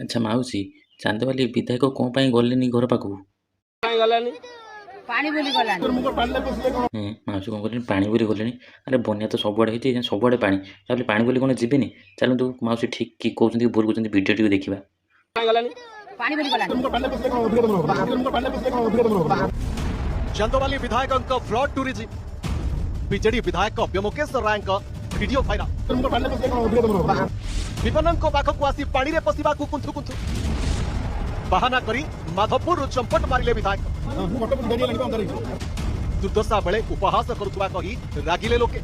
ଆଚ୍ଛା ମାଉସୀ, ଚାନ୍ଦବାଲି ବିଧାୟକ କ'ଣ ପାଇଁ ଗଲେନି ଘର ପାଖକୁ? କାଇଁ ଗଲାନି? ପାଣି ବୋଲି ଗଲାନି। ମାଉସୀ କ'ଣ କଲେଣି? ପାଣି ବୋଲି ଗଲେଣି? ଆରେ ବନ୍ୟା ତ ସବୁଆଡ଼େ ହେଇଛି, ସବୁଆଡ଼େ ପାଣି, ତାହେଲେ ପାଣି ବୋଲି କ'ଣ ଯିବେନି? ଚାଲନ୍ତୁ ମାଉସୀ ଠିକ୍ କି କହୁଛନ୍ତି ଭୁଲ କହୁଛନ୍ତି ଭିଡ଼ିଓଟିକୁ ଦେଖିବା। କାଇଁ ଗଲାନି? ପାଣି ବୋଲି ଗଲାନି। चंदवाली विधायक फ्रॉड टूरिज्म बीजेडी विधायक व्योमकेश राय वीडियो भाइराल विपन्न पाखक आसी पानी रे पशिबा को कुंथु कुंथु बहाना करी माधवपुर चंपट मारिले विधायक दुर्दशा बेले उपहास करुवा कही रागिले लोके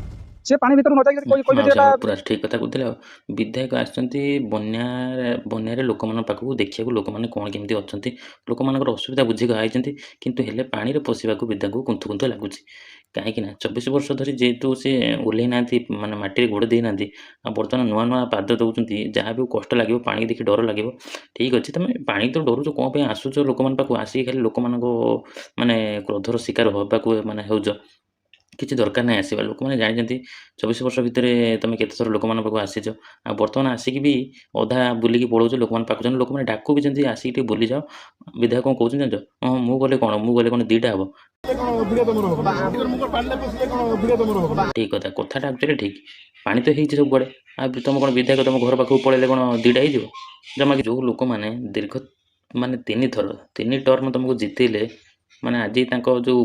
से पानी भीतर न जाई कोई कोई ମାଉସୀ बेटा ଆପଣ ପୁରା ଠିକ୍ କଥା କହୁଥିଲେ। ଆଉ ବିଧାୟକ ଆସିଛନ୍ତି ବନ୍ୟାରେ ଲୋକମାନଙ୍କ ପାଖକୁ ଦେଖିବାକୁ, ଲୋକମାନେ କ'ଣ କେମିତି ଅଛନ୍ତି, ଲୋକମାନଙ୍କର ଅସୁବିଧା ବୁଝିବାକୁ ଆଇଛନ୍ତି। କିନ୍ତୁ ହେଲେ ପାଣିରେ ପଶିବାକୁ ବିଧାୟକକୁ କୁନ୍ଥୁ କୁନ୍ଥୁ ଲାଗୁଛି। କାହିଁକି ନା 24 ବର୍ଷ ଧରି ଯେହେତୁ ସେ ଓହ୍ଲେଇ ନାହାନ୍ତି, ମାନେ ମାଟିରେ ଗୋଡ଼ ଦେଇନାହାନ୍ତି, ଆଉ ବର୍ତ୍ତମାନ ନୂଆ ନୂଆ ପାଦ ଦେଉଛନ୍ତି, ଯାହା ବି କଷ୍ଟ ଲାଗିବ, ପାଣିକି ଦେଖି ଡର ଲାଗିବ। ଠିକ୍ ଅଛି, ତମେ ପାଣିକି ତ ଡରୁଛ, କ'ଣ ପାଇଁ ଆସୁଛ ଲୋକମାନଙ୍କ ପାଖକୁ? ଆସିକି ଖାଲି ଲୋକମାନଙ୍କ ମାନେ କ୍ରୋଧର ଶିକାର ହେବାକୁ ମାନେ ହେଉଛ। କିଛି ଦରକାର ନାହିଁ ଆସିବା। ଲୋକମାନେ ଜାଣିଛନ୍ତି 24 ବର୍ଷ ଭିତରେ ତମେ କେତେଥର ଲୋକମାନଙ୍କ ପାଖକୁ ଆସିଛ, ଆଉ ବର୍ତ୍ତମାନ ଆସିକି ବି ଅଧା ବୁଲିକି ପଳଉଛ ଲୋକମାନଙ୍କ ପାଖକୁ। ଜଣେ ଲୋକମାନେ ଡାକୁ ବି ଯେମିତି ଆସିକି ଟିକେ ବୁଲିଯାଅ। ବିଧାୟକ କ'ଣ କହୁଛନ୍ତି ଜାଣିଛ? ହଁ ମୁଁ ଗଲେ କ'ଣ ଦିଟା ହବ। ଠିକ୍ କଥା, କଥାଟା ଆକ୍ଚୁଆଲି ଠିକ୍। ପାଣି ତ ହେଇଛି ସବୁଆଡ଼େ, ଆଉ ତମ କ'ଣ ବିଧାୟକ ତମ ଘର ପାଖକୁ ପଳେଇଲେ କ'ଣ ଦିଟା ହେଇଯିବ? ଜମା କି ଯେଉଁ ଲୋକମାନେ ଦୀର୍ଘ ମାନେ 3 ଟର୍ମ ତମକୁ ଜିତେଇଲେ, ମାନେ ଆଜି ତାଙ୍କ ଯେଉଁ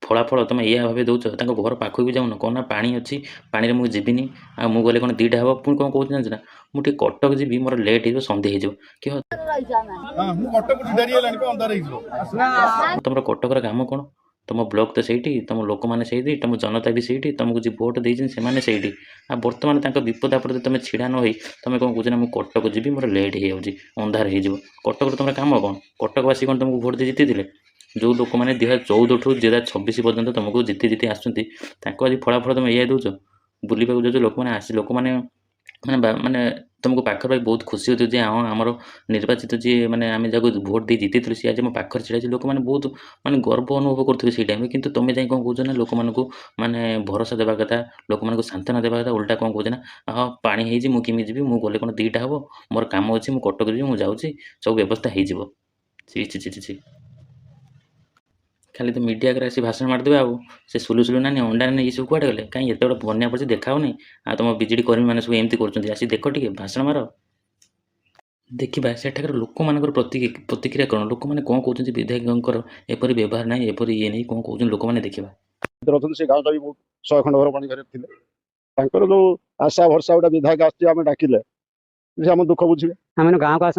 ଫଳାଫଳ ତମେ ଏଇଆ ଭାବେ ଦେଉଛ, ତାଙ୍କ ଘର ପାଖକୁ ବି ଯାଉନ, କ'ଣ ନା ପାଣି ଅଛି, ପାଣିରେ ମୁଁ ଯିବିନି, ଆଉ ମୁଁ ଗଲେ କ'ଣ ଦିଟା ହେବ। ପୁଣି କ'ଣ କହୁଛନ୍ତି ଜାଣିଛ ନା, ମୁଁ ଟିକେ କଟକ ଯିବି, ମୋର ଲେଟ୍ ହେଇଯିବ, ସନ୍ଧ୍ୟା ହେଇଯିବ। ତମର କଟକର କାମ କ'ଣ? ତମ ବ୍ଲକ୍ ତ ସେଇଠି, ତମ ଲୋକମାନେ ସେଇଠି, ତମ ଜନତା ବି ସେଇଠି, ତମକୁ ଯିଏ ଭୋଟ୍ ଦେଇଛନ୍ତି ସେମାନେ ସେଇଠି। ଆଉ ବର୍ତ୍ତମାନ ତାଙ୍କ ବିପଦ ଆପଦରେ ତମେ ଛିଡ଼ା ନ ହେଇ ତମେ କ'ଣ କହୁଛ ନା, ମୁଁ କଟକ ଯିବି, ମୋର ଲେଟ୍ ହେଇଯାଉଛି, ଅନ୍ଧାର ହେଇଯିବ। କଟକରେ ତମର କାମ କ'ଣ? କଟକବାସୀ କ'ଣ ତମକୁ ଭୋଟ୍ ଦେଇ ଜିତିଥିଲେ? ଯେଉଁ ଲୋକମାନେ 2014 ଠୁ 2026 ପର୍ଯ୍ୟନ୍ତ ତମକୁ ଜିତି ଆସୁଛନ୍ତି, ତାଙ୍କୁ ଆଜି ଫଳାଫଳ ତମେ ଏଇଆ ଦେଉଛ? ବୁଲିବାକୁ ଯାଉଛ, ଲୋକମାନେ ମାନେ ତମକୁ ପାଖରେ ପାଇ ବହୁତ ଖୁସି ହେଉଥିବ ଯେ ହଁ ଆମର ନିର୍ବାଚିତ ଯିଏ, ମାନେ ଆମେ ଯାହାକୁ ଭୋଟ୍ ଦେଇ ଜିତିଥିଲୁ, ସିଏ ଆଜି ମୋ ପାଖରେ ଛିଡ଼ା ହେଇଛି। ଲୋକମାନେ ବହୁତ ମାନେ ଗର୍ବ ଅନୁଭବ କରୁଥିବେ ସେଇ ଟାଇମ୍ରେ। କିନ୍ତୁ ତମେ ଯାଇ କ'ଣ କହୁଛ ନା, ଲୋକମାନଙ୍କୁ ମାନେ ଭରସା ଦେବା କଥା, ଲୋକମାନଙ୍କୁ ସାନ୍ତ୍ୱନା ଦେବା କଥା, ଓଲଟା କ'ଣ କହୁଛ ନା, ହଁ ପାଣି ହେଇଛି, ମୁଁ କେମିତି ଯିବି, ମୁଁ ଗଲେ କ'ଣ ଦିଟା ହେବ, ମୋର କାମ ଅଛି, ମୁଁ କଟକ ଯିବି, ମୁଁ ଯାଉଛି, ସବୁ ବ୍ୟବସ୍ଥା ହେଇଯିବ। ଛି। ଖାଲି ତ ମିଡ଼ିଆ ଆଗରେ ଆସି ଭାଷଣ ମାରିଦେବେ। ଆଉ ସେ ସୁଲୁ ନାନୀ, ଅଣ୍ଡା ନାନୀ, ଏସବୁ କୁଆଡ଼େ ଗଲେ? କାହିଁ ଏତେ ବଡ଼ ବନ୍ୟା ପଡ଼ିଛି ଦେଖା ହେଉନି? ଆଉ ତମ ବିଜେଡ଼ି କର୍ମୀମାନେ ସବୁ ଏମିତି କରୁଛନ୍ତି, ଆସି ଦେଖ ଟିକେ, ଭାଷଣ ମାର। ଦେଖିବା ସେଠାକାର ଲୋକମାନଙ୍କର ପ୍ରତିକ୍ରିୟା କ'ଣ, ଲୋକମାନେ କ'ଣ କହୁଛନ୍ତି ବିଧାୟକଙ୍କର ଏପରି ବ୍ୟବହାର ନାହିଁ, ଏପରି ଇଏ ନେଇ କ'ଣ କହୁଛନ୍ତି ଲୋକମାନେ, ଦେଖିବା। ସେ ଗାଁଟା ବି ବହୁତ 100 ଖଣ୍ଡ ଘର ପାଣି ଘରେ ଥିଲେ। ତାଙ୍କର ଯୋଉ ଆଶା ଭରସା ଗୋଟେ ବିଧାୟକ ଆସିଛି, ଆମେ ଡାକିଲେ ସେ ଆମ ଦୁଃଖ ବୁଝିବେ। ଆମେ ଗାଁକୁ